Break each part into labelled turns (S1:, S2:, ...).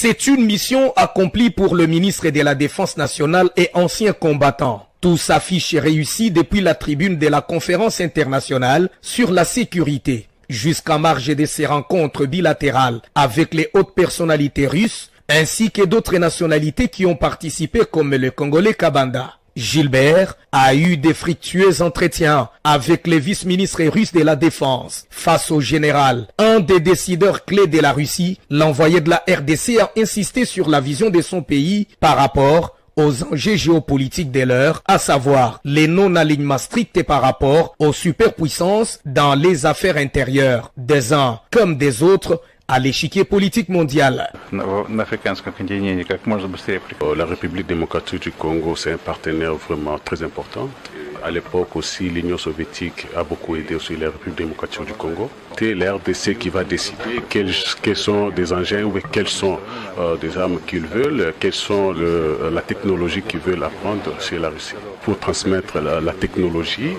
S1: C'est une mission accomplie pour le ministre de la Défense nationale et ancien combattant. Tout s'affiche réussi depuis la tribune de la conférence internationale sur la sécurité. Jusqu'en marge de ces rencontres bilatérales avec les hautes personnalités russes, ainsi que d'autres nationalités qui ont participé comme le Congolais Kabanda. Gilbert a eu des fructueux entretiens avec les vice-ministres russes de la Défense. Face au général, un des décideurs clés de la Russie, l'envoyé de la RDC a insisté sur la vision de son pays par rapport aux enjeux géopolitiques de l'heure, à savoir les non-alignements stricts par rapport aux superpuissances dans les affaires intérieures des uns comme des autres à l'échiquier politique mondial.
S2: La République démocratique du Congo, c'est un partenaire vraiment très important. À l'époque aussi, l'Union soviétique a beaucoup aidé aussi la République démocratique du Congo. C'est la RDC qui va décider quels sont des engins ou quelles sont des armes qu'ils veulent, quelles sont la technologie qu'ils veulent apprendre chez la Russie. Pour transmettre la technologie,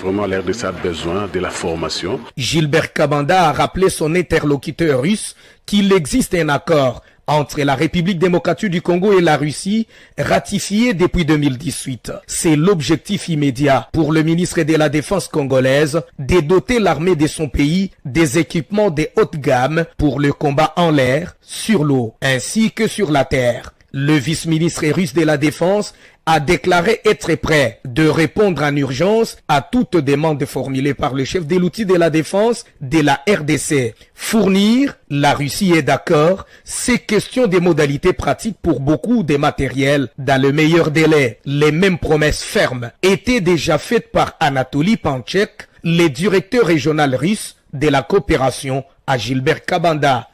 S2: vraiment la RDC a besoin de la formation.
S1: Gilbert Kabanda a rappelé son interlocuteur russe qu'il existe un accord entre la République démocratique du Congo et la Russie, ratifié depuis 2018. C'est l'objectif immédiat pour le ministre de la Défense congolaise de doter l'armée de son pays des équipements de haute gamme pour le combat en l'air, sur l'eau, ainsi que sur la terre. Le vice-ministre russe de la Défense a déclaré être prêt de répondre en urgence à toute demande formulée par le chef de l'outil de la défense de la RDC. Fournir, la Russie est d'accord, c'est question des modalités pratiques pour beaucoup de matériel dans le meilleur délai. Les mêmes promesses fermes étaient déjà faites par Anatoly Panchek, le directeur régional russe de la coopération à Gilbert Kabanda.